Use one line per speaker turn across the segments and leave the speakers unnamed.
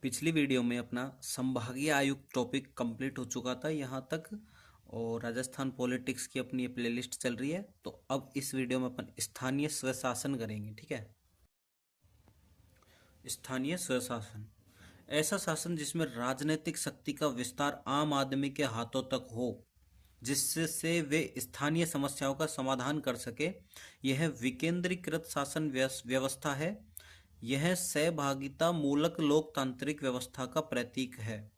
पिछली वीडियो में अपना संभागीय आयुक्त टॉपिक कंप्लीट हो चुका था यहाँ तक। और राजस्थान पॉलिटिक्स की अपनी ये प्लेलिस्ट चल रही है। तो अब इस वीडियो में अपन स्थानीय स्वशासन करेंगे, ठीक है। स्थानीय स्वशासन ऐसा शासन जिसमें राजनीतिक शक्ति का विस्तार आम आदमी के हाथों तक हो, जिससे वे स्थानीय समस्याओं का समाधान कर सके। यह विकेंद्रीकृत शासन व्यवस्था है। यह सहभागिता मूलक लोकतांत्रिक व्यवस्था का प्रतीक है।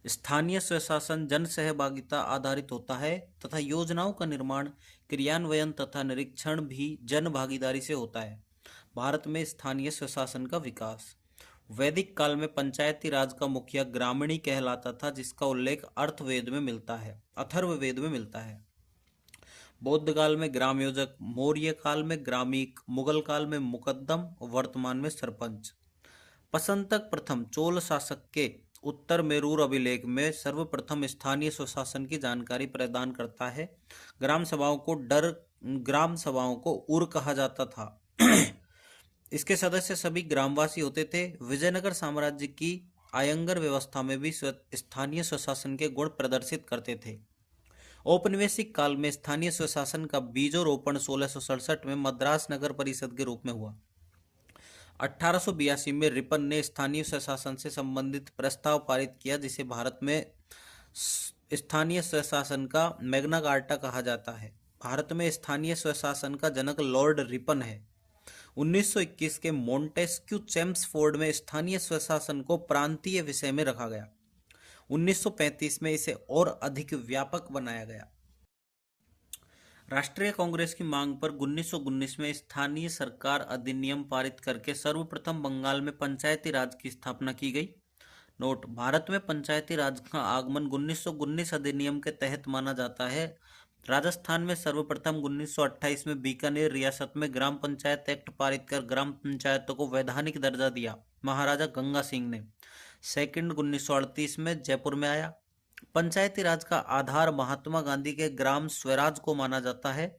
स्थानीय स्वशासन जन सहभागिता आधारित होता है तथा योजनाओं का निर्माण, क्रियान्वयन तथा निरीक्षण भी जन भागीदारी से होता है। भारत में स्थानीय स्वशासन का विकास। वैदिक काल में पंचायती राज का मुखिया ग्रामीणी कहलाता था, जिसका उल्लेख अर्थवेद में मिलता है, अथर्ववेद में मिलता है। बौद्ध काल में ग्राम योजक, मौर्य काल में ग्रामीक, मुगल काल में मुकद्दम, वर्तमान में सरपंच। पसंतक प्रथम चोल शासक के उत्तर मेरूर अभिलेख में सर्वप्रथम स्थानीय स्वशासन की जानकारी प्रदान करता है। ग्राम सभाओं को उर कहा जाता था। इसके सदस्य सभी ग्रामवासी होते थे। विजयनगर साम्राज्य की आयंगर व्यवस्था में भी स्थानीय स्वशासन के गुण प्रदर्शित करते थे। औपनिवेशिक काल में स्थानीय स्वशासन का बीजोरोपण 1667 में मद्रास नगर परिषद के रूप में हुआ। 1882 में रिपन ने स्थानीय स्वशासन से संबंधित प्रस्ताव पारित किया, जिसे भारत में स्थानीय स्वशासन का मैग्ना कार्टा कहा जाता है। भारत में स्थानीय स्वशासन का जनक लॉर्ड रिपन है। 1921 के मोंटेस्क्यू चेम्सफोर्ड में स्थानीय स्वशासन को प्रांतीय विषय में रखा गया। 1935 में इसे और अधिक व्यापक बनाया गया। राष्ट्रीय कांग्रेस की मांग पर 1919 में स्थानीय सरकार अधिनियम पारित करके सर्वप्रथम बंगाल में पंचायती राज की स्थापना की गई। नोट: भारत में पंचायती राज का आगमन 1919 अधिनियम के तहत माना जाता है। राजस्थान में सर्वप्रथम 1928 में बीकानेर रियासत में ग्राम पंचायत एक्ट पारित कर ग्राम पंचायतों को वैधानिक दर्जा दिया, महाराजा गंगा सिंह ने। सेकंड 1938 में जयपुर में आया। पंचायती राज का आधार महात्मा गांधी के ग्राम स्वराज को माना जाता है।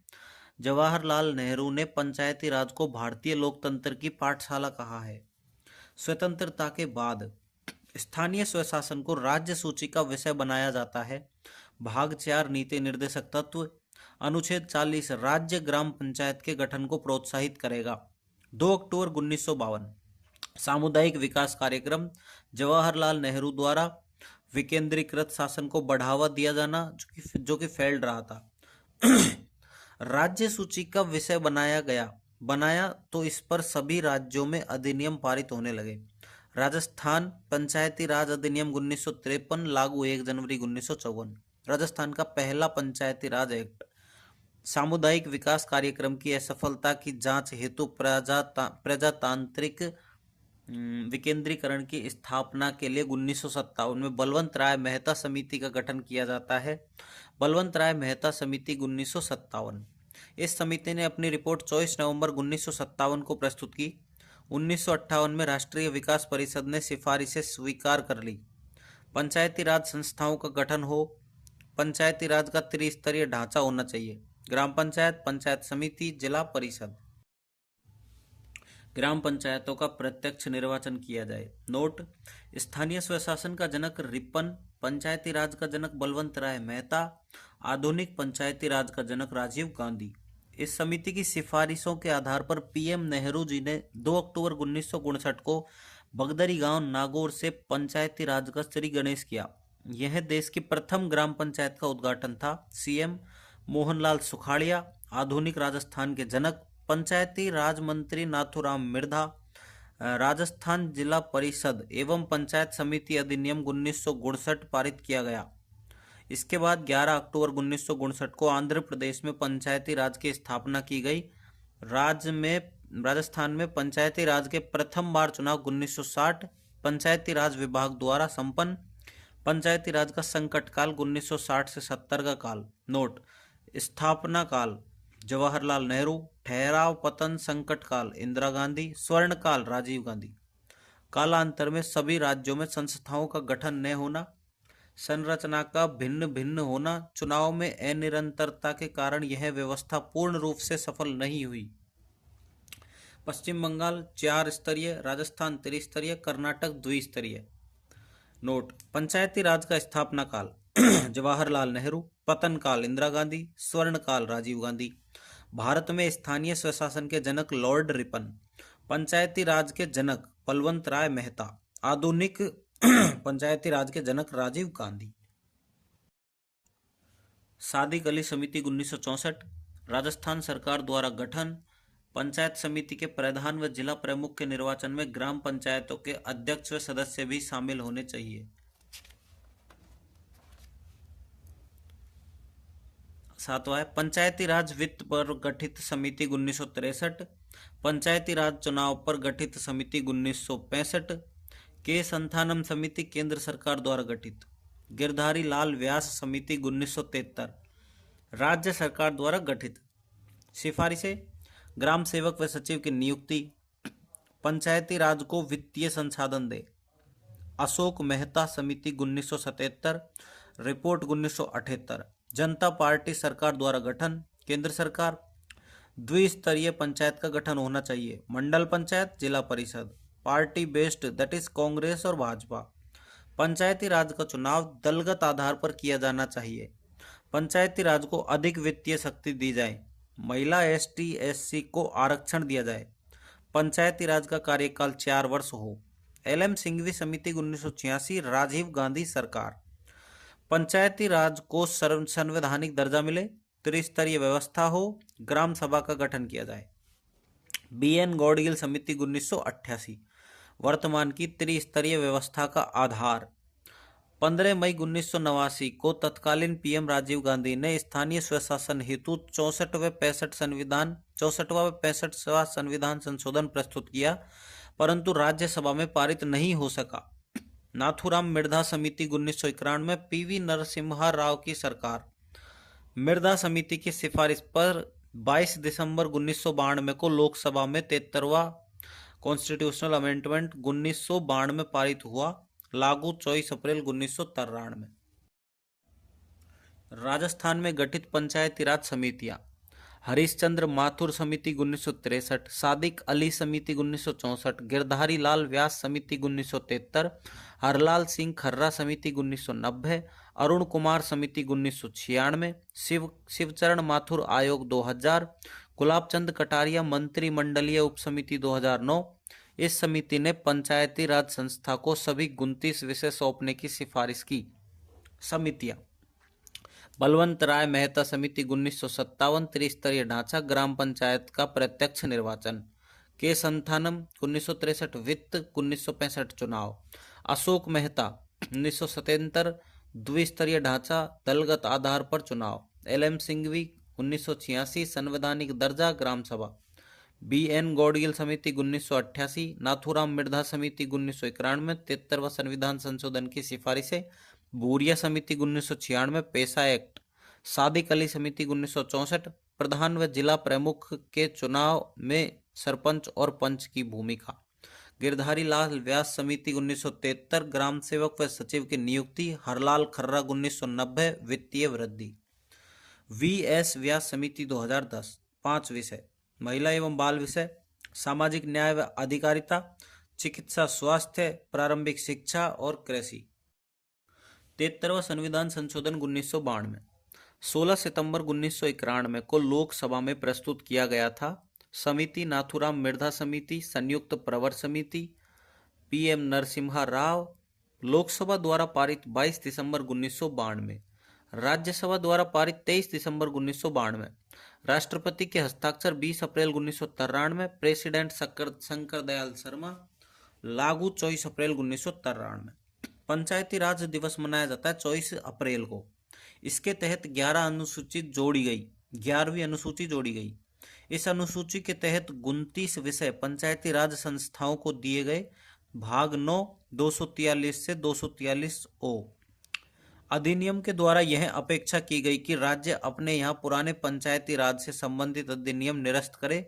जवाहरलाल नेहरू ने पंचायती राज को भारतीय लोकतंत्र की पाठशाला कहा है। स्वतंत्रता के बाद स्थानीय स्वशासन को राज्य सूची का विषय बनाया जाता है। भाग 4 नीति निर्देशक तत्व। अनुच्छेद 40 राज्य ग्राम पंचायत के गठन को प्रोत्साहित करेगा। 2 अक्टूबर 1952 सामुदायिक विकास कार्यक्रम। जवाहरलाल नेहरू द्वारा विकेंद्रीकृत शासन को बढ़ावा दिया जाना, जो कि फेल्ड रहा था। राज्य सूची का विषय बनाया तो इस पर सभी राज्यों में अधिनियम पारित होने लगे। राजस्थान पंचायती राज अधिनियम 1953 लागू 1 जनवरी 1954। राजस्थान का पहला पंचायती राज एक्ट। सामुदायिक विकास कार्यक्रम की असफलता की जांच हेतु प्रजातांत्रिक विकेंद्रीकरण की स्थापना के लिए 1957 में बलवंत राय मेहता समिति का गठन किया जाता है। बलवंत राय मेहता समिति 1957। इस समिति ने अपनी रिपोर्ट 24 नवंबर 1957 को प्रस्तुत की। 1958 में राष्ट्रीय विकास परिषद ने सिफारिशें स्वीकार कर ली। पंचायती राज संस्थाओं का गठन हो। पंचायती राज का त्रिस्तरीय ढांचा होना चाहिए: ग्राम पंचायत, पंचायत समिति, जिला परिषद। ग्राम पंचायतों का प्रत्यक्ष निर्वाचन किया जाए। नोट: स्थानीय स्वशासन का जनक रिपन, पंचायती राज का जनक बलवंत राय मेहता, आधुनिक पंचायती राज का जनक राजीव गांधी। इस समिति की सिफारिशों के आधार पर पीएम नेहरू जी ने 2 अक्टूबर 1959 को बगदरी गांव नागौर से पंचायती राज का श्री गणेश किया। यह देश की प्रथम ग्राम पंचायत का उद्घाटन था। सीएम मोहनलाल सुखाड़िया, आधुनिक राजस्थान के जनक। पंचायती राज मंत्री नाथूराम मिर्धा। राजस्थान जिला परिषद एवं पंचायत समिति अधिनियम 1959 पारित किया गया। इसके बाद 11 अक्टूबर 1959 को आंध्र प्रदेश में पंचायती राज की स्थापना की गई। राजस्थान में पंचायती राज के प्रथम बार चुनाव 1960 पंचायती राज विभाग द्वारा संपन्न। पंचायती राज का संकट काल 1960 से 70 का काल। नोट: स्थापना काल जवाहरलाल नेहरू, ठहराव पतन संकट काल इंदिरा गांधी, स्वर्ण काल राजीव गांधी। कालांतर में सभी राज्यों में संस्थाओं का गठन न होना, संरचना का भिन्न भिन्न होना, चुनाव में अनिरंतरता के कारण यह व्यवस्था पूर्ण रूप से सफल नहीं हुई। पश्चिम बंगाल 4 स्तरीय, राजस्थान त्रिस्तरीय, कर्नाटक द्विस्तरीय। नोट, पंचायती राज का स्थापना काल जवाहरलाल नेहरू, पतन काल इंदिरा गांधी, स्वर्ण काल राजीव गांधी। भारत में स्थानीय स्वशासन के जनक लॉर्ड रिपन, पंचायती राज के जनक बलवंत राय मेहता, आधुनिक पंचायती राज के जनक राजीव गांधी। सादिक अली समिति 1964, राजस्थान सरकार द्वारा गठन। पंचायत समिति के प्रधान व जिला प्रमुख के निर्वाचन में ग्राम पंचायतों के अध्यक्ष व सदस्य भी शामिल होने चाहिए। सातवां है पंचायती राज वित्त पर गठित समिति 1963, पंचायती राज चुनाव पर गठित समिति 1965, के संथानम समिति केंद्र सरकार द्वारा गठित। गिरधारी लाल व्यास समिति 1973, राज्य सरकार द्वारा गठित। सिफारिशें, ग्राम सेवक व सचिव की नियुक्ति, पंचायती राज को वित्तीय संसाधन दे। अशोक मेहता समिति 1977, रिपोर्ट 1978। जनता पार्टी सरकार द्वारा गठन, केंद्र सरकार। द्विस्तरीय पंचायत का गठन होना चाहिए, मंडल पंचायत, जिला परिषद। Party based, that is Congress और भाजपा। पंचायती राज का चुनाव दलगत आधार पर किया जाना चाहिए। पंचायती राज को अधिक वित्तीय शक्ति दी जाए। महिला एसटी एससी को आरक्षण दिया जाए। पंचायती राज का कार्यकाल 4 वर्ष हो। एलएम सिंघवी समिति 1986, राजीव गांधी सरकार। पंचायती राज को संवैधानिक दर्जा मिले, त्रिस्तरीय व्यवस्था हो, ग्राम सभा का गठन किया जाए। बीएन गौडगिल समिति 1988, वर्तमान की त्रिस्तरीय व्यवस्था का आधार। 15 मई 1989 को तत्कालीन पीएम राजीव गांधी ने स्थानीय स्वशासन हेतु 64वां व 65वां संविधान संशोधन प्रस्तुत किया, परंतु राज्यसभा में पारित नहीं हो सका। नाथूराम मिर्धा समिति 1991, पीवी नरसिम्हा राव की सरकार। मिर्धा समिति की सिफारिश पर 22 दिसंबर 1992 को लोकसभा में 73वां कॉन्स्टिट्यूशनल अमेंडमेंट 1992 पारित हुआ, लागू 24 अप्रैल 1993। राजस्थान में गठित पंचायती राज समितियां: हरिश्चंद्र माथुर समिति 1963, सादिक अली समिति 1964, गिरधारी लाल व्यास समिति 1973, हरलाल सिंह खर्रा समिति 1990, अरुण कुमार समिति 1996, शिवचरण माथुर आयोग 2000, गुलाब चंद कटारिया मंत्रिमंडलीय उप समिति 2009। इस समिति ने पंचायती राज संस्था को सभी 29 विषय सौंपने की सिफारिश की। समितियां: बलवंत राय मेहता समिति 1957, त्रिस्तरीय ढांचा, ग्राम पंचायत का प्रत्यक्ष निर्वाचन। के संथानम 1963, वित्त 1965, चुनाव। अशोक मेहता 1977, द्विस्तरीय ढांचा, दलगत आधार पर चुनाव। एलएम सिंघवी 1986, संवैधानिक दर्जा, ग्राम सभा। बीएन गौडगिल समिति 1988, नाथूराम मिर्धा समिति 1991, 73वां संविधान संशोधन की सिफारिशें। बूरिया समिति 1996, पेशा एक्ट। सादिक अली समिति 1964, प्रधान व जिला प्रमुख के चुनाव में सरपंच और पंच की भूमिका। गिरधारी लाल व्यास समिति 1973, ग्राम सेवक व सचिव की नियुक्ति। हरलाल खर्रा 1990, वित्तीय वृद्धि। वीएस व्यास समिति 2010, 5 विषय: महिला एवं बाल विषय, सामाजिक न्याय व अधिकारिता, चिकित्सा स्वास्थ्य, प्रारंभिक शिक्षा और कृषि। 73वां संविधान संशोधन 1992 16 सितंबर 1991 को लोकसभा में प्रस्तुत किया गया था। समिति: नाथूराम मिर्धा समिति, संयुक्त प्रवर समिति, पीएम नरसिम्हा राव। लोकसभा द्वारा पारित 22 दिसंबर 1992, राज्यसभा द्वारा पारित 23 दिसंबर 1992, राष्ट्रपति के हस्ताक्षर 20 अप्रैल 1993, प्रेसिडेंट शंकर दयाल शर्मा, लागू 24 अप्रैल 1993। पंचायती राज दिवस मनाया जाता है 24 अप्रैल को। इसके तहत 11वीं अनुसूची जोड़ी गई। इस अनुसूची के तहत 29 विषय पंचायती राज संस्थाओं को दिए गए। भाग 9 243 से 243 ओ। अधिनियम के द्वारा यह अपेक्षा की गई कि राज्य अपने यहाँ पुराने पंचायती राज से संबंधित अधिनियम निरस्त करे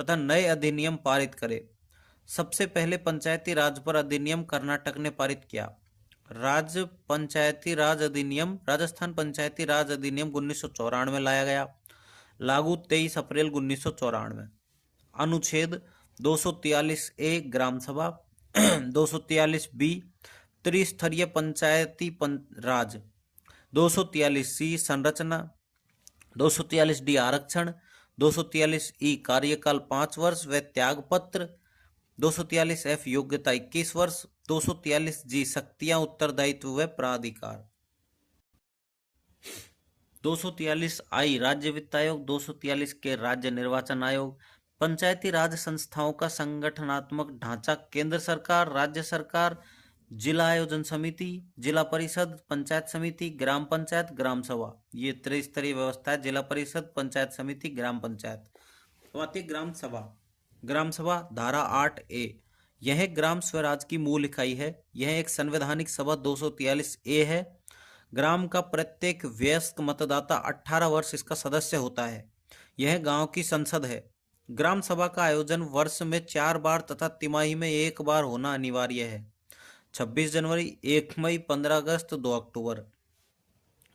तथा नए अधिनियम पारित करे। सबसे पहले पंचायती राज पर अधिनियम कर्नाटक ने पारित किया। राजस्थान पंचायती राज अधिनियम 1994 लाया गया, लागू 23 अप्रैल 1994। अनुच्छेद 243 ए ग्राम सभा, 243 बी त्रिस्तरीय पंचायती राज, 243 सी संरचना, 243 डी आरक्षण, 243 ई कार्यकाल 5 वर्ष व त्यागपत्र, 243 एफ योग्यता 21 वर्ष, 243 जी शक्तियां उत्तरदायित्व व प्राधिकार, 243 आई राज्य वित्त आयोग, 243 के राज्य निर्वाचन आयोग। पंचायती राज संस्थाओं का संगठनात्मक ढांचा केंद्र सरकार, राज्य सरकार, जिला आयोजन समिति, जिला परिषद, पंचायत समिति, ग्राम पंचायत, ग्राम सभा, ये त्रिस्तरीय व्यवस्था है। जिला परिषद, पंचायत समिति, ग्राम पंचायत। तो आती है ग्राम सभा। ग्राम सभा धारा 8A, यह ग्राम स्वराज की मूल इकाई है। यह एक संवैधानिक सभा 243A है। ग्राम का प्रत्येक वयस्क मतदाता 18 वर्ष इसका सदस्य होता है। यह गांव की संसद है। ग्राम सभा का आयोजन वर्ष में 4 बार तथा तिमाही में 1 बार होना अनिवार्य है। 26 जनवरी, 1 मई, 15 अगस्त, 2 अक्टूबर।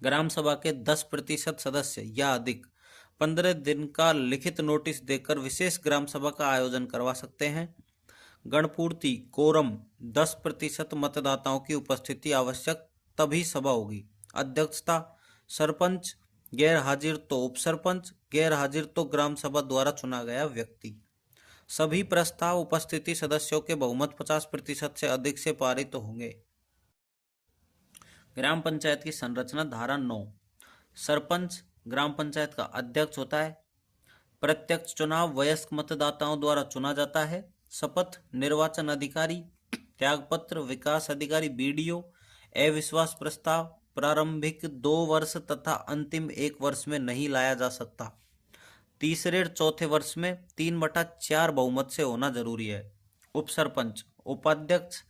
ग्राम सभा के 10% सदस्य या अधिक 15 दिन का लिखित नोटिस देकर विशेष ग्राम सभा का आयोजन करवा सकते हैं। गणपूर्ति कोरम 10% मतदाताओं की उपस्थिति आवश्यक, तभी सभा होगी। अध्यक्षता सरपंच, गैर हाजिर तो उपसरपंच, गैर हाजिर तो ग्राम सभा द्वारा चुना गया व्यक्ति। सभी प्रस्ताव उपस्थिति सदस्यों के बहुमत 50% से अधिक से पारित होंगे। ग्राम पंचायत की संरचना धारा 9, सरपंच ग्राम पंचायत का अध्यक्ष होता है। प्रत्यक्ष चुनाव वयस्क मतदाताओं द्वारा चुना जाता है। शपथ निर्वाचन अधिकारी, त्यागपत्र विकास अधिकारी, बीडीओ, अविश्वास प्रस्ताव प्रारंभिक 2 वर्ष तथा अंतिम 1 वर्ष में नहीं लाया जा सकता। तीसरे और चौथे वर्ष में 3/4 बहुमत से होना जरूरी है। उपसरपंच, उपाध्यक्ष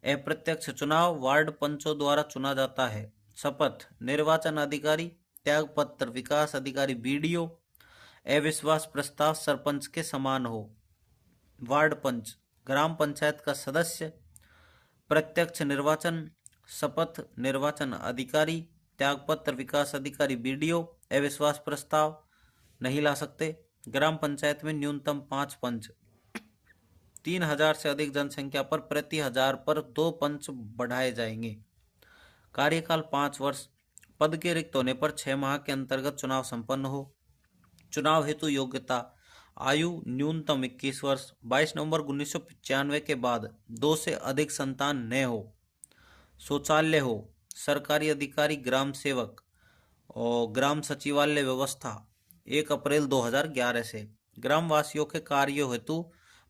अप्रत्यक्ष चुनाव वार्ड पंचों द्वारा चुना जाता है। शपथ निर्वाचन अधिकारी, त्यागपत्र विकास अधिकारी, बीडीओ, अविश्वास प्रस्ताव सरपंच के समान हो। वार्ड पंच ग्राम पंचायत का सदस्य। प्रत्यक्ष निर्वाचन, शपथ निर्वाचन अधिकारी, त्यागपत्र विकास अधिकारी, बीडीओ, अविश्वास प्रस्ताव नहीं ला सकते। ग्राम पंचायत में न्यूनतम 5 पंच। 3000 से अधिक जनसंख्या पर प्रति 1000 पर 2 पंच बढ़ाए जाएंगे। कार्यकाल 5 वर्ष। पद के रिक्त होने पर 6 माह के अंतर्गत चुनाव संपन्न हो। चुनाव हेतु योग्यता आयु न्यूनतम 21 वर्ष। 22 नवंबर 1995 के बाद 2 से अधिक संतान न हो। शौचालय हो। सरकारी अधिकारी ग्राम सेवक और ग्राम सचिवालय व्यवस्था 1 अप्रैल 2011 से। ग्रामवासियों के कार्यों हेतु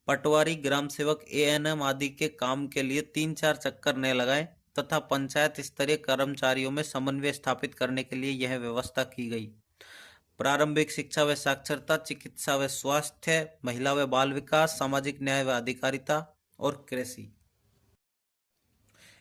पटवारी, ग्राम सेवक, एएनएम आदि के काम के लिए 3-4 चक्कर न लगाएं तथा पंचायत स्तरीय कर्मचारियों में समन्वय स्थापित करने के लिए यह व्यवस्था की गई। प्रारंभिक शिक्षा व साक्षरता, चिकित्सा व स्वास्थ्य, महिला व बाल विकास, सामाजिक न्याय व अधिकारिता और कृषि।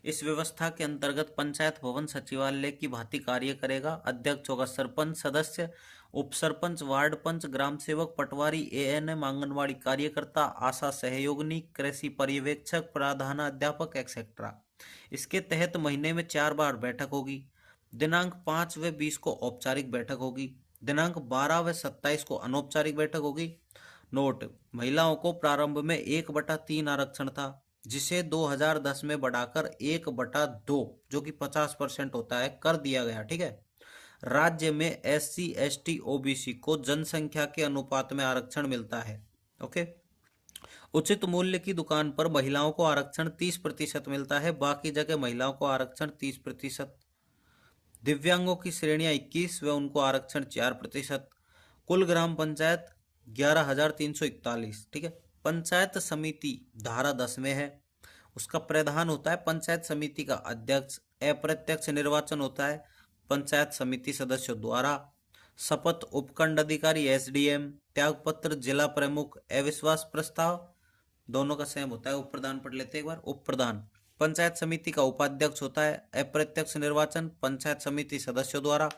इस व्यवस्था के अंतर्गत पंचायत भवन सचिवालय की भांति कार्य करेगा। अध्यक्ष होगा सरपंच, सदस्य उपसरपंच, वार्ड पंच, ग्राम सेवक, पटवारी, एएनएम, आंगनवाड़ी कार्यकर्ता, आशा सहयोगिनी, कृषि पर्यवेक्षक, प्रधानाध्यापक एक्सेट्रा। इसके तहत महीने में 4 बार बैठक होगी। दिनांक 5 व 20 को औपचारिक बैठक होगी। दिनांक 12 व 27 को अनौपचारिक बैठक होगी। नोट: महिलाओं को प्रारंभ में 1/3 आरक्षण था, जिसे 2010 में बढ़ाकर 1/2 जो कि 50% होता है कर दिया गया। ठीक है। राज्य में SC, ST, OBC को जनसंख्या के अनुपात में आरक्षण मिलता है। ओके। उचित मूल्य की दुकान पर महिलाओं को आरक्षण 30% मिलता है, बाकी जगह महिलाओं को आरक्षण 30%। दिव्यांगों की श्रेणियां 21 व उनको आरक्षण 4%। कुल ग्राम पंचायत 11,341। ठीक है। पंचायत समिति धारा 10 में है। उसका प्रधान होता है पंचायत समिति का अध्यक्ष। अप्रत्यक्ष निर्वाचन होता है पंचायत समिति सदस्यों द्वारा। शपथ उपखंड अधिकारी SDM। त्यागपत्र जिला प्रमुख। अविश्वास प्रस्ताव दोनों का सेम होता है। उप प्रधान पढ़ लेते हैं एक बार। उप प्रधान पंचायत समिति का उपाध्यक्ष होता है। अप्रत्यक्ष निर्वाचन पंचायत समिति सदस्यों द्वारा।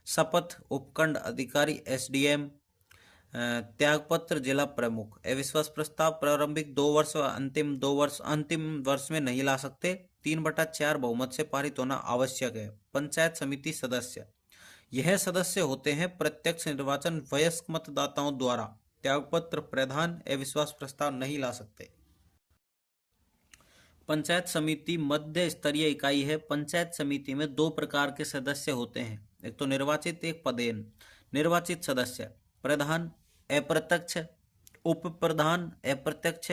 शपथ उपखंड अधिकारी SDM। त्यागपत्र जिला प्रमुख। अविश्वास प्रस्ताव प्रारंभिक 2 वर्ष व अंतिम वर्ष में नहीं ला सकते। 3/4 बहुमत से पारित होना आवश्यक है। पंचायत समिति सदस्य, यह सदस्य होते हैं प्रत्यक्ष निर्वाचन वयस्क मतदाताओं द्वारा त्यागपत्र, प्रधान अविश्वास प्रस्ताव नहीं ला सकते। पंचायत समिति मध्य स्तरीय इकाई है। पंचायत समिति में दो प्रकार के सदस्य होते हैं, एक तो निर्वाचित, एक पदेन। निर्वाचित सदस्य प्रधान अप्रत्यक्ष, उप प्रधान अप्रत्यक्ष,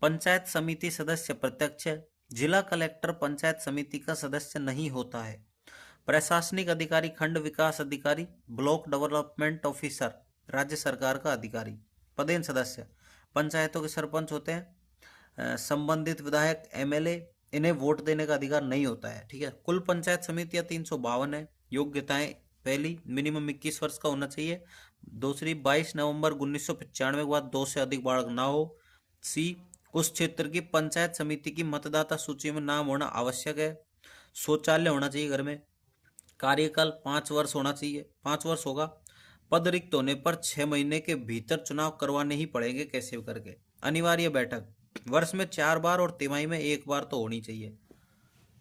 पंचायत समिति सदस्य प्रत्यक्ष। जिला कलेक्टर पंचायत समिति का सदस्य नहीं होता है। प्रशासनिक अधिकारी खंड विकास अधिकारी, ब्लॉक डेवलपमेंट ऑफिसर, राज्य सरकार का अधिकारी। पदेन सदस्य पंचायतों के सरपंच होते हैं, संबंधित विधायक, एमएलए, इन्हें वोट देने का अधिकार नहीं होता है। ठीक है। कुल पंचायत समितियां 352 है। योग्यताएं, पहली मिनिमम 21 वर्ष का होना चाहिए। दूसरी 22 नवंबर 1995 के बाद 2 से अधिक बालक ना हो। सी, उस क्षेत्र की पंचायत समिति की मतदाता सूची में नाम होना आवश्यक है। शौचालय होना चाहिए घर में। कार्यकाल 5 वर्ष होना चाहिए, 5 वर्ष होगा। पद रिक्त होने पर 6 महीने के भीतर चुनाव करवाने ही पड़ेंगे कैसे भी करके। अनिवार्य बैठक वर्ष में 4 बार और तिमाही में 1 बार तो होनी चाहिए।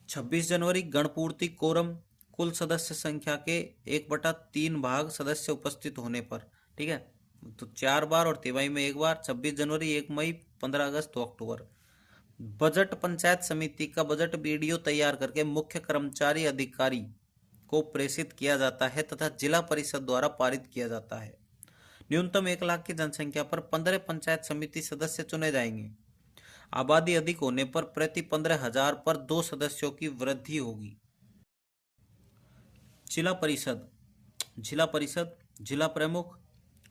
26 जनवरी गणपूर्ति कोरम, कुल सदस्य संख्या के 1/3 भाग सदस्य उपस्थित होने पर। ठीक है, तो 4 बार और तिमाही में 1 बार। 26 जनवरी, 1 मई, 15 अगस्त, 2 अक्टूबर। बजट पंचायत समिति का बजट वीडियो तैयार करके मुख्य कर्मचारी अधिकारी को प्रेषित किया जाता है तथा जिला परिषद द्वारा पारित किया जाता है। न्यूनतम 1 लाख की जनसंख्या पर 15 पंचायत समिति सदस्य चुने जाएंगे। आबादी अधिक होने पर प्रति 15,000 पर 2 सदस्यों की वृद्धि होगी। जिला परिषद, जिला परिषद, जिला प्रमुख,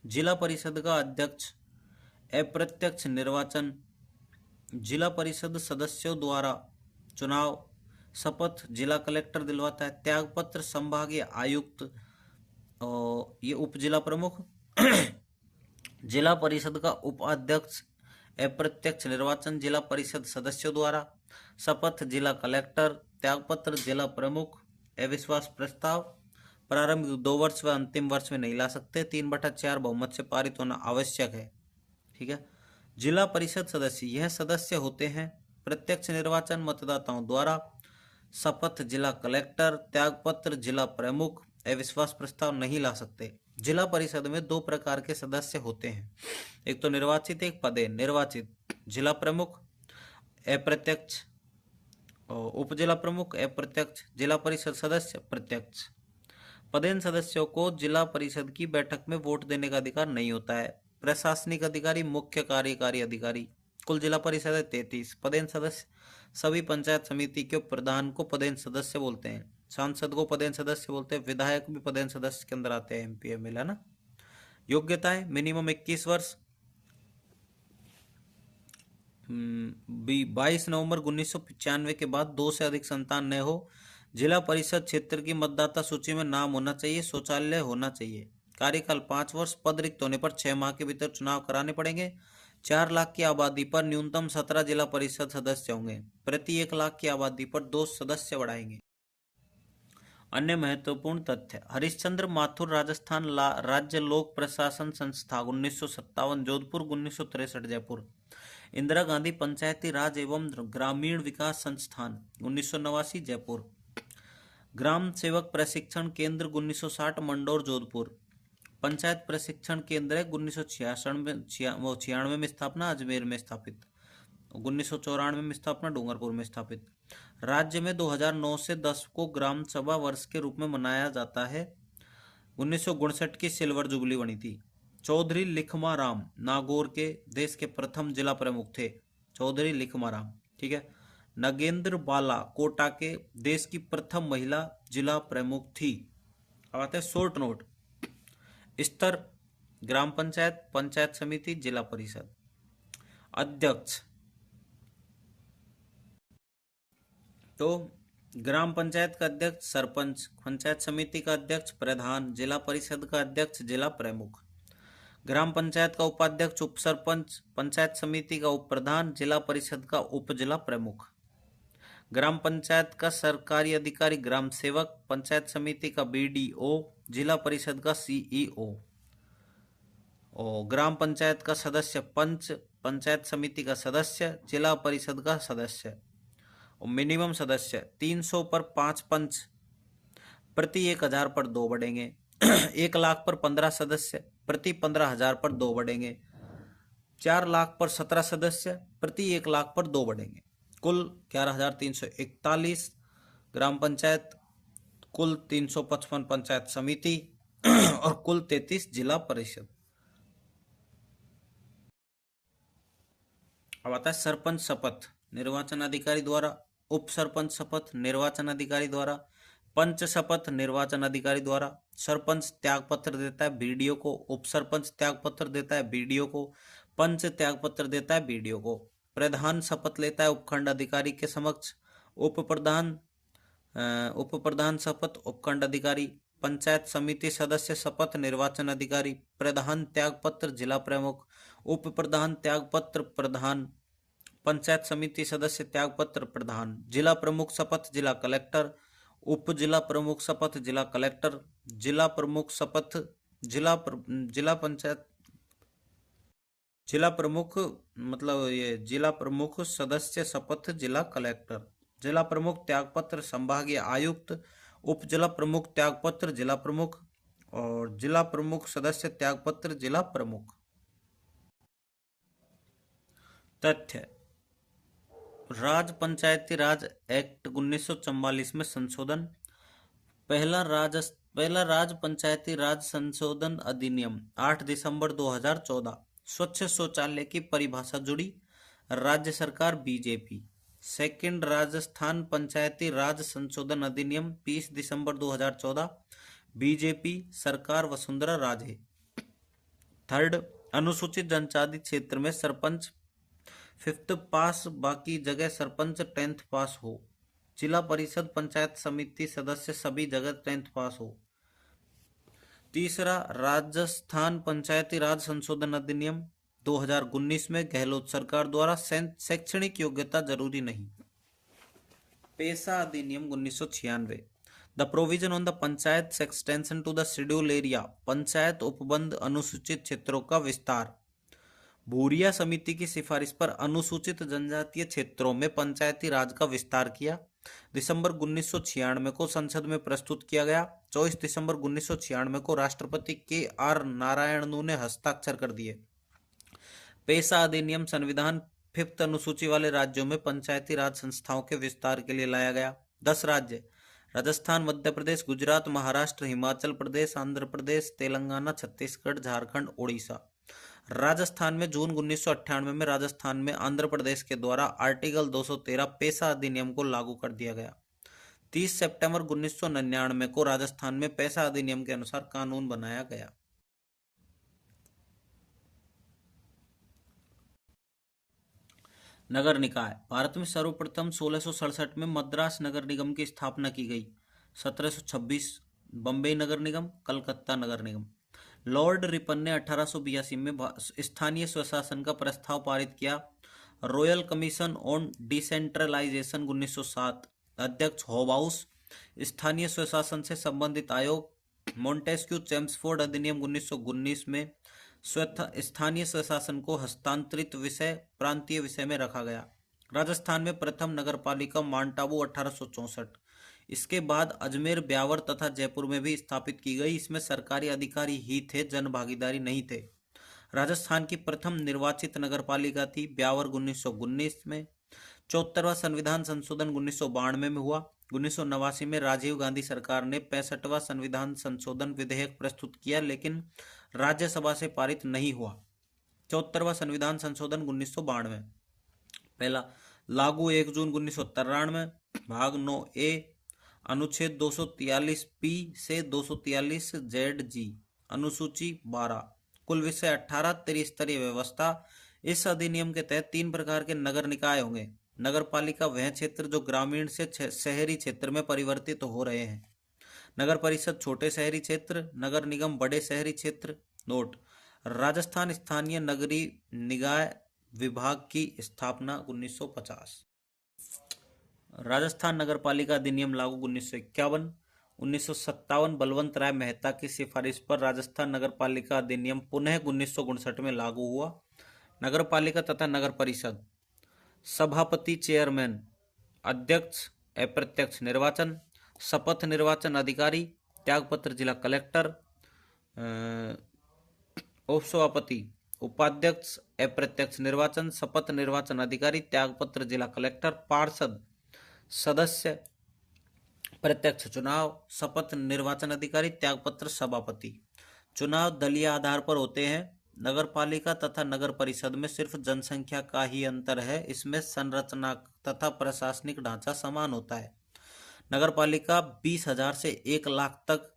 जिला परिषद का अध्यक्ष, अप्रत्यक्ष निर्वाचन, जिला परिषद सदस्यों द्वारा चुनाव, शपथ जिला कलेक्टर दिलवाता है। त्यागपत्र संभागीय आयुक्त, ये उप जिला प्रमुख, जिला परिषद का उपाध्यक्ष, अप्रत्यक्ष निर्वाचन जिला परिषद सदस्यों द्वारा, शपथ जिला कलेक्टर, त्यागपत्र जिला प्रमुख, अविश्वास प्रस्ताव प्रारंभिक 2 वर्ष व अंतिम वर्ष में नहीं ला सकते। 3/4 बहुमत से पारित होना आवश्यक है। ठीक है। जिला परिषद सदस्य, यह सदस्य होते हैं प्रत्यक्ष निर्वाचन मतदाताओं द्वारा, शपथ जिला कलेक्टर, त्यागपत्र जिला प्रमुख, अविश्वास प्रस्ताव नहीं ला सकते। जिला परिषद में 2 प्रकार के सदस्य होते हैं, एक तो निर्वाचित, एक पदेन। निर्वाचित जिला प्रमुख अप्रत्यक्ष, उप जिला प्रमुख अप्रत्यक्ष, जिला परिषद सदस्य प्रत्यक्ष। पदेन सदस्यों को जिला परिषद की बैठक में वोट देने का अधिकार नहीं होता है। प्रशासनिक अधिकारी, मुख्य कार्यकारी अधिकारी। कुल जिला परिषद है 33। पदेन सदस्य, सभी पंचायत समिति के प्रधान को पदेन सदस्य बोलते हैं, सांसद को पदेन सदस्य बोलते हैं, विधायक भी पदेन सदस्य के अंदर आते हैं, एमपी एमएलए, है ना। योग्यताएं, मिनिमम 21 वर्ष। 22 नवंबर 1995 के बाद 2 से अधिक संतान न हो। जिला परिषद क्षेत्र की मतदाता सूची में नाम होना चाहिए। शौचालय होना चाहिए। कार्यकाल 5 वर्ष। पद रिक्त होने पर 6 माह के भीतर चुनाव कराने पड़ेंगे। 4 लाख की आबादी पर न्यूनतम 17 जिला परिषद सदस्य होंगे। प्रति 1 लाख की आबादी पर 2 सदस्य बढ़ाएंगे। अन्य महत्वपूर्ण तथ्य, हरिश्चंद्र माथुर राजस्थान राज्य लोक प्रशासन संस्था 1957 जोधपुर, 1963 जयपुर। इंदिरा गांधी पंचायती राज एवं ग्रामीण विकास संस्थान 1989 जयपुर। ग्राम सेवक प्रशिक्षण केंद्र 1960 मंडौर जोधपुर। पंचायत प्रशिक्षण केंद्र है 1996 में स्थापना, अजमेर में स्थापित। 1994 में स्थापना, डूंगरपुर में स्थापित। राज्य में 2009 से 10 को ग्राम सभा वर्ष के रूप में मनाया जाता है। 1959 की सिल्वर जुबली बनी थी। चौधरी लिखमा राम नागौर के देश के प्रथम जिला प्रमुख थे, चौधरी लिखमा राम। ठीक है। नगेंद्र बाला कोटा के देश की प्रथम महिला जिला प्रमुख थी। अब आते हैं शॉर्ट नोट। स्तर, ग्राम पंचायत, पंचायत समिति, जिला परिषद। अध्यक्ष, तो ग्राम पंचायत का अध्यक्ष सरपंच, पंचायत समिति का अध्यक्ष प्रधान, जिला परिषद का अध्यक्ष जिला प्रमुख। ग्राम पंचायत का उपाध्यक्ष उप सरपंच, पंचायत समिति का उप प्रधान, जिला परिषद का उप जिला प्रमुख। ग्राम पंचायत का सरकारी अधिकारी ग्राम सेवक, पंचायत समिति का बीडीओ, जिला परिषद का सीईओ। और ग्राम पंचायत का सदस्य पंच, पंचायत समिति का सदस्य, जिला परिषद का सदस्य। और मिनिमम सदस्य 300 पर 5 पंच, प्रति 1000 पर 2 बढ़ेंगे। 1 लाख पर 15 सदस्य, प्रति 15,000 पर 2 बढ़ेंगे। 4 लाख पर 17 सदस्य प्रति 1 लाख पर 2 बढ़ेंगे। कुल 11,341 ग्राम पंचायत, कुल 355 पंचायत समिति और कुल 33 जिला परिषद। अब आता है सरपंच शपथ निर्वाचन अधिकारी द्वारा, उप सरपंच शपथ निर्वाचन अधिकारी द्वारा, पंच शपथ निर्वाचन अधिकारी द्वारा। सरपंच त्याग पत्र देता है बीडीओ को, उप सरपंच त्याग पत्र देता है बीडीओ को, पंच त्याग पत्र देता है बीडीओ को। प्रधान शपथ लेता है उपखंड अधिकारी के समक्ष, उप प्रधान शपथ उपखंड अधिकारी। पंचायत समिति सदस्य शपथ निर्वाचन अधिकारी। प्रधान त्याग पत्र जिला प्रमुख, उप प्रधान त्याग पत्र प्रधान, पंचायत समिति सदस्य त्याग पत्र प्रधान। जिला प्रमुख शपथ जिला कलेक्टर, उप जिला प्रमुख शपथ जिला कलेक्टर, जिला प्रमुख शपथ जिला पंचायत, जिला प्रमुख मतलब ये जिला प्रमुख सदस्य शपथ जिला कलेक्टर। जिला प्रमुख त्यागपत्र संभागीय आयुक्त, उप जिला प्रमुख त्यागपत्र जिला प्रमुख और जिला प्रमुख सदस्य त्यागपत्र जिला प्रमुख। तथ्य: राज्य पंचायती राज एक्ट 1944 में संशोधन। पहला राज्य पंचायती राज संशोधन अधिनियम 8 दिसंबर 2014। स्वच्छ शौचालय की परिभाषा जुड़ी, राज्य सरकार बीजेपी। सेकंड राजस्थान पंचायती राज संशोधन अधिनियम 20 दिसंबर 2014, बीजेपी सरकार वसुंधरा राजे। थर्ड, अनुसूचित जनजाति क्षेत्र में सरपंच 5th पास, बाकी जगह सरपंच 10th पास हो। जिला परिषद पंचायत समिति सदस्य सभी जगह 10th पास हो। तीसरा, राजस्थान पंचायती राज संशोधन अधिनियम 2019 में गहलोत सरकार द्वारा शैक्षणिक योग्यता जरूरी नहीं। पेशा अधिनियम 1996। The provision on the panchayat extension to the schedule area, panchayat उपबंध अनुसूचित क्षेत्रों का विस्तार। भूरिया समिति की सिफारिश पर अनुसूचित जनजातीय क्षेत्रों में पंचायती राज का विस्तार किया। दिसंबर 1996 को संसद में प्रस्तुत किया गया। 24 दिसंबर 1996 को राष्ट्रपति KR नारायणनु ने हस्ताक्षर कर दिए। पेशा अधिनियम संविधान 5th अनुसूची वाले राज्यों में पंचायती राज संस्थाओं के विस्तार के लिए लाया गया। 10 राज्य: राजस्थान, मध्य प्रदेश, गुजरात, महाराष्ट्र, हिमाचल प्रदेश, आंध्र प्रदेश, तेलंगाना, छत्तीसगढ़, झारखंड, उड़ीसा। राजस्थान में जून 1998 में राजस्थान में आंध्र प्रदेश के द्वारा आर्टिकल 213 पेशा अधिनियम को लागू कर दिया गया। 30 सितंबर 1999 को राजस्थान में पेशा अधिनियम के अनुसार कानून बनाया गया। नगर निकाय। भारत में सर्वप्रथम 1667 में मद्रास नगर निगम की स्थापना की गई। 1726 बम्बई नगर निगम, कलकत्ता नगर निगम। लॉर्ड रिपन ने 1882 में स्थानीय स्वशासन का प्रस्ताव पारित किया। Royal commission on decentralization 1907। अध्यक्ष हॉबाउस। स्थानीय स्वशासन से संबंधित आयोग। मोंटेस्क्यू चेम्सफोर्ड अधिनियम 1919 में स्थानीय स्वशासन को हस्तांतरित विषय प्रांतीय विषय में रखा गया। राजस्थान में प्रथम नगरपालिका माउंट आबू 1864। इसके बाद अजमेर, ब्यावर तथा जयपुर में भी स्थापित की गई। इसमें सरकारी अधिकारी ही थे, जन भागीदारी नहीं थे। राजस्थान की प्रथम निर्वाचित नगरपालिका थी ब्यावर 1919 में। 74वां संविधान संशोधन 1992 में हुआ। 1989 में राजीव गांधी सरकार ने 65वां संविधान संशोधन विधेयक प्रस्तुत किया, लेकिन राज्यसभा से पारित नहीं हुआ। 74वां संविधान संशोधन 1992। पहला, लागू 1 जून 1993। भाग 9A, अनुच्छेद 243P से 243ZG, अनुसूची 12, कुल विषय 18, त्रिस्तरीय व्यवस्था। इस अधिनियम के तहत 3 प्रकार के नगर निकाय होंगे। नगर पालिका वह क्षेत्र जो ग्रामीण से शहरी क्षेत्र में परिवर्तित हो रहे हैं। नगर परिषद छोटे शहरी क्षेत्र, नगर निगम बड़े शहरी क्षेत्र। नोट: राजस्थान स्थानीय नगरीय निकाय विभाग की स्थापना 1950। राजस्थान नगरपालिका अधिनियम लागू 1951। 1957 बलवंत राय मेहता की सिफारिश पर राजस्थान नगरपालिका अधिनियम पुनः 1959 में लागू हुआ। नगरपालिका तथा नगर परिषद। सभापति, चेयरमैन, अध्यक्ष, अप्रत्यक्ष निर्वाचन, शपथ निर्वाचन अधिकारी, त्यागपत्र जिला कलेक्टर, उपसभापति, उपाध्यक्ष, अप्रत्यक्ष निर्वाचन, शपथ निर्वाचन अधिकारी, त्यागपत्र जिला कलेक्टर, पार्षद, सदस्य, प्रत्यक्ष चुनाव, शपथ निर्वाचन अधिकारी, त्यागपत्र सभापति। चुनाव दलीय आधार पर होते हैं। नगर पालिका तथा नगर परिषद में सिर्फ जनसंख्या का ही अंतर है, इसमें संरचना तथा प्रशासनिक ढांचा समान होता है। नगर पालिका 20,000 से 1 लाख तक,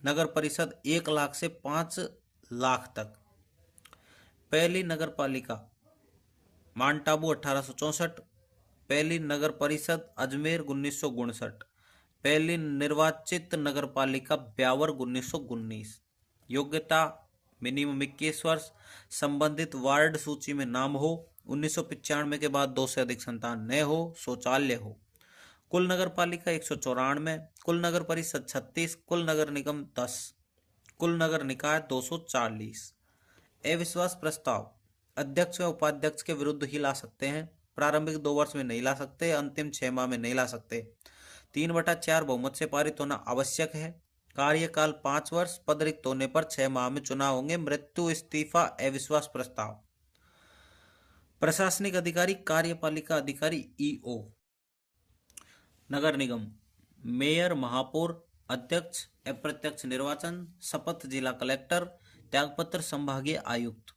नगर परिषद 1 लाख से 5 लाख तक। पहली नगर पालिका माउंट आबू 1864, पहली नगर परिषद अजमेर 1959, पहली निर्वाचित नगर पालिका ब्यावर 1919। योग्यता मिनिमम 21 वर्ष, संबंधित वार्ड सूची में नाम हो, 1995 के बाद 2 से अधिक संतान न हो, शौचालय हो। कुल नगर पालिका 194, कुल नगर परिषद 36, कुल नगर निगम 10, कुल नगर निकाय 240। अविश्वास प्रस्ताव अध्यक्ष व उपाध्यक्ष के विरुद्ध ही ला सकते हैं। प्रारंभिक 2 वर्ष में नहीं ला सकते, अंतिम 6 माह में नहीं ला सकते। 3/4 बहुमत से पारित होना आवश्यक है। कार्यकाल 5 वर्ष, पद रिक्त होने पर 6 माह में चुनाव होंगे। मृत्यु, इस्तीफा, अविश्वास प्रस्ताव। प्रशासनिक अधिकारी, कार्यपालिका अधिकारी, ईओ। नगर निगम मेयर, महापौर, अध्यक्ष, अप्रत्यक्ष निर्वाचन, शपथ जिला कलेक्टर, त्यागपत्र संभागीय आयुक्त।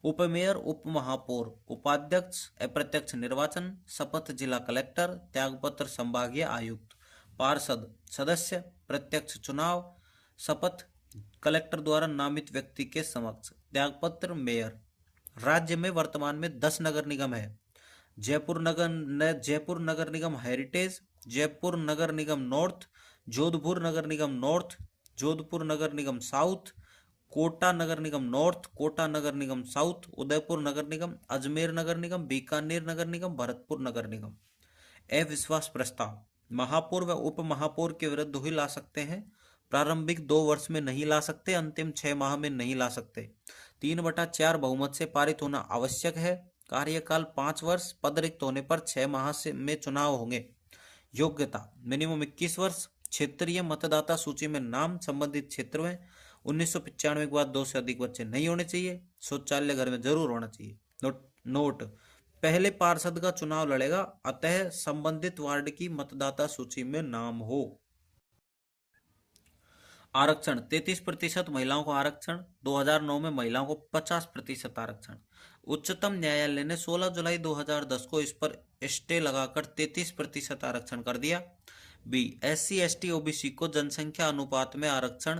उपमेयर, उप महापौर, उपाध्यक्ष, अप्रत्यक्ष निर्वाचन, शपथ जिला कलेक्टर, त्यागपत्र संभागीय आयुक्त। पार्षद, सदस्य, प्रत्यक्ष चुनाव, शपथ कलेक्टर द्वारा नामित व्यक्ति के समक्ष, त्यागपत्र मेयर। राज्य में वर्तमान में 10 नगर निगम है। जयपुर नगर निगम हेरिटेज, जयपुर नगर निगम नॉर्थ, जोधपुर नगर निगम नॉर्थ, जोधपुर नगर निगम साउथ, कोटा नगर निगम नॉर्थ, कोटा नगर निगम साउथ, उदयपुर नगर निगम, अजमेर नगर निगम, बीकानेर नगर निगम, भरतपुर नगर निगम। अविश्वास प्रस्ताव महापौर व उप महापौर के विरुद्ध ही ला सकते हैं। प्रारंभिक 2 वर्ष में नहीं ला सकते, अंतिम 6 माह में नहीं ला सकते। 3/4 बहुमत से पारित होना आवश्यक है। कार्यकाल 5 वर्ष, पद रिक्त होने पर 6 माह में चुनाव होंगे। योग्यता मिनिमम 21 वर्ष, क्षेत्रीय मतदाता सूची में नाम, संबंधित क्षेत्र में 1995 के बाद 2 से अधिक बच्चे नहीं होने चाहिए। शौचालय घर में जरूर होना चाहिए। नोट पहले पार्षद का चुनाव लड़ेगा, अतः संबंधित वार्ड की मतदाता सूची में नाम हो। आरक्षण 33% महिलाओं को आरक्षण। 2009 में महिलाओं को 50% आरक्षण। उच्चतम न्यायालय ने 16 जुलाई 2010 को इस पर स्टे लगाकर 33% आरक्षण कर दिया। बी, SC ST OBC को जनसंख्या अनुपात में आरक्षण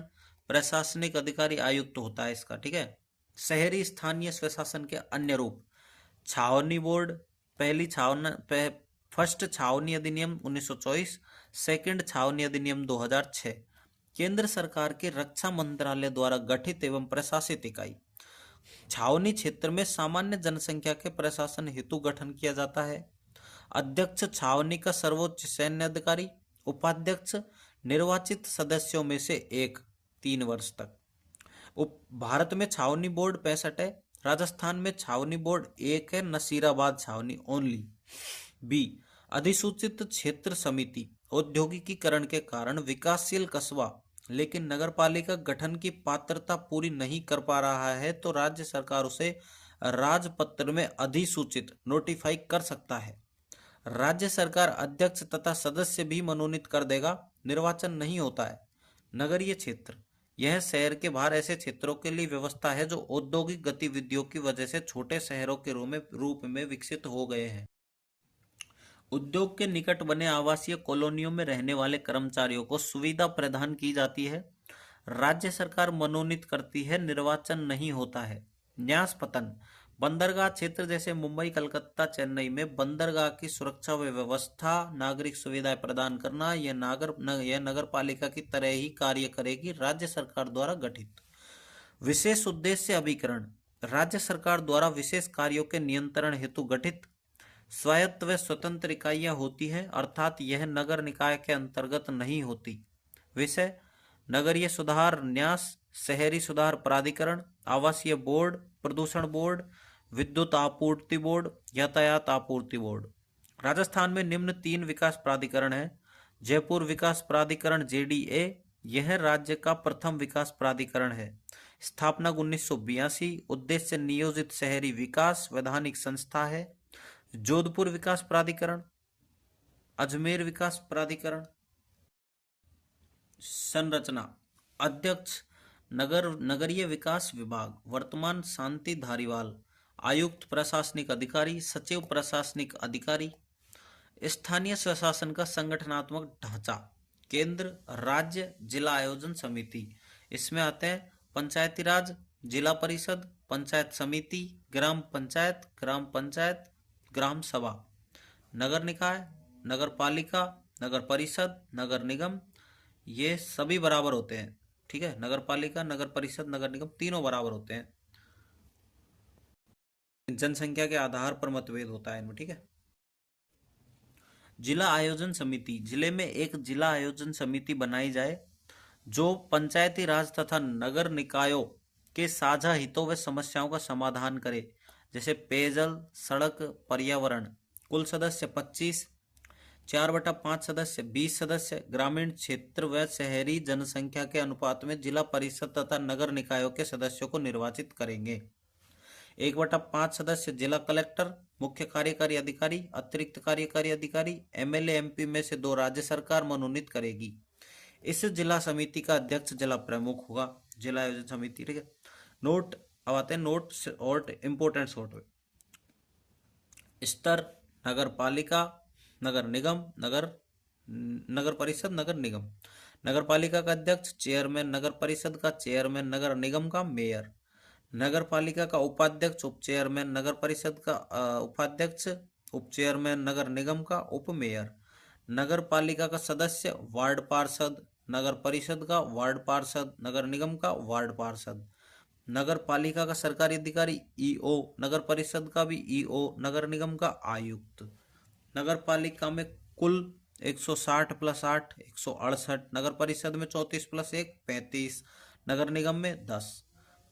प्रशासनिक अधिकारी आयुक्त होता है इसका, ठीक है। शहरी स्थानीय स्वशासन के अन्य रूप, छावनी बोर्ड, फर्स्ट छावनी अधिनियम 1924, सेकंड छावनी अधिनियम 2006। केंद्र सरकार के रक्षा मंत्रालय द्वारा गठित एवं प्रशासित इकाई। छावनी क्षेत्र में सामान्य जनसंख्या के प्रशासन हेतु गठन किया जाता है। अध्यक्ष छावनी का सर्वोच्च सैन्य अधिकारी। उपाध्यक्ष निर्वाचित सदस्यों में से एक, 3 वर्ष तक। भारत में छावनी बोर्ड 65 है। राजस्थान में छावनी बोर्ड 1 है, नसीराबाद छावनी ओनली। बी, अधिसूचित क्षेत्र समिति औद्योगिकीकरण के कारण विकासशील कस्बा लेकिन नगरपालिका गठन की पात्रता पूरी नहीं कर पा रहा है तो राज्य सरकार उसे राजपत्र में अधिसूचित नोटिफाई कर सकता है। राज्य सरकार अध्यक्ष तथा सदस्य भी मनोनीत कर देगा, निर्वाचन नहीं होता है। नगरीय क्षेत्र, यह शहर के बाहर ऐसे क्षेत्रों के लिए व्यवस्था है जो औद्योगिक गतिविधियों की वजह से छोटे शहरों के रूप में विकसित हो गए हैं। उद्योग के निकट बने आवासीय कॉलोनियों में रहने वाले कर्मचारियों को सुविधा प्रदान की जाती है। राज्य सरकार मनोनीत करती है, निर्वाचन नहीं होता है। न्यास पतन, बंदरगाह क्षेत्र जैसे मुंबई, कलकत्ता, चेन्नई में बंदरगाह की सुरक्षा व व्यवस्था, नागरिक सुविधाएं प्रदान करना, यह नगर पालिका की तरह ही कार्य करेगी, राज्य सरकार द्वारा गठित। विशेष उद्देश्य अभिकरण, राज्य सरकार द्वारा विशेष कार्यों के नियंत्रण हेतु गठित स्वायत्त व स्वतंत्र इकाइयां होती हैं, अर्थात यह नगर निकाय के अंतर्गत नहीं होती। विषय नगरीय सुधार न्यास, शहरी सुधार प्राधिकरण, आवासीय बोर्ड, प्रदूषण बोर्ड, विद्युत आपूर्ति बोर्ड, यातायात आपूर्ति बोर्ड। राजस्थान में निम्न 3 विकास प्राधिकरण हैं। जयपुर विकास प्राधिकरण JDA, यह राज्य का प्रथम विकास प्राधिकरण है। स्थापना 1982। उद्देश्य नियोजित शहरी विकास। वैधानिक संस्था है जोधपुर विकास प्राधिकरण, अजमेर विकास प्राधिकरण। संरचना अध्यक्ष नगरीय विकास विभाग, वर्तमान शांति धारीवाल। आयुक्त प्रशासनिक अधिकारी, सचिव प्रशासनिक अधिकारी। स्थानीय स्वशासन का संगठनात्मक ढांचा, केंद्र, राज्य, जिला आयोजन समिति। इसमें आते हैं पंचायती राज, जिला परिषद, पंचायत समिति, ग्राम पंचायत, ग्राम सभा, नगर निकाय, नगर पालिका, नगर परिषद, नगर निगम। ये सभी बराबर होते हैं, ठीक है। नगर पालिका, नगर परिषद, नगर निगम तीनों बराबर होते हैं। जनसंख्या के आधार पर मतभेद होता है इनमें, ठीक है। जिला आयोजन समिति, जिले में एक जिला आयोजन समिति बनाई जाए जो पंचायती राज तथा नगर निकायों के साझा हितों व समस्याओं का समाधान करे, जैसे पेयजल, सड़क, पर्यावरण। कुल सदस्य 25, 4/5 सदस्य, 20 सदस्य। ग्रामीण क्षेत्र व शहरी जनसंख्या के अनुपात में जिला परिषद तथा नगर निकायों के सदस्यों को निर्वाचित करेंगे। 1/5 सदस्य जिला कलेक्टर, मुख्य कार्यकारी अधिकारी, अतिरिक्त कार्यकारी अधिकारी। एमएलए एमपी में से 2 राज्य सरकार मनोनीत करेगी। इस जिला समिति का अध्यक्ष जिला प्रमुख होगा, जिला आयोजन समिति, ठीक है। नोट, अब आते हैं नोट और इंपोर्टेंट शॉर्ट में। स्तर नगर पालिका, नगर निगम, नगर परिषद, नगर निगम। नगर पालिका का अध्यक्ष, चेयरमैन, नगर परिषद का चेयरमैन, नगर निगम का मेयर। नगर पालिका का उपाध्यक्ष, उप चेयरमैन, नगर परिषद का उपाध्यक्ष, उप चेयरमैन, नगर निगम का उप मेयर। नगर पालिका का सदस्य वार्ड पार्षद, नगर परिषद का वार्ड पार्षद, नगर निगम का वार्ड पार्षद। नगर पालिका का सरकारी अधिकारी ईओ, नगर परिषद का भी ईओ, नगर निगम का आयुक्त। नगर पालिका में कुल 160 + 8 168, नगर परिषद में 34 + 1 35, नगर निगम में 10।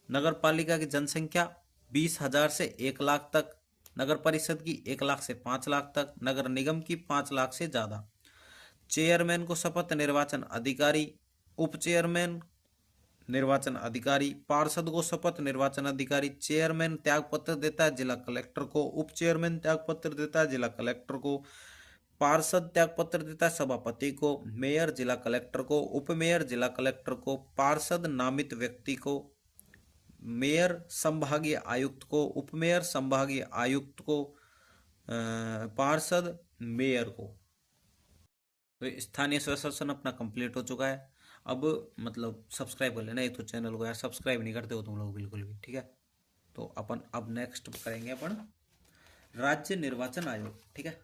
नगर पालिका की जनसंख्या 20,000 से 1 लाख तक, नगर परिषद की 1 लाख से 5 लाख तक, नगर निगम की 5 लाख से ज्यादा। चेयरमैन को शपथ निर्वाचन अधिकारी, उप चेयरमैन निर्वाचन अधिकारी, पार्षद को शपथ निर्वाचन अधिकारी। चेयरमैन त्यागपत्र देता है जिला कलेक्टर को, उप चेयरमैन त्यागपत्र देता है जिला कलेक्टर को, पार्षद त्यागपत्र देता है सभापति को, मेयर जिला कलेक्टर को, उप मेयर जिला कलेक्टर को, पार्षद नामित व्यक्ति को, मेयर संभागीय आयुक्त को, उपमेयर संभागीय आयुक्त को, पार्षद मेयर को। तो स्थानीय स्वशासन अपना कंप्लीट हो चुका है। अब मतलब सब्सक्राइब कर लेना, एक तो चैनल को यार सब्सक्राइब नहीं करते हो तुम लोग बिल्कुल भी, ठीक है। तो अपन अब नेक्स्ट करेंगे अपन राज्य निर्वाचन आयोग, ठीक है।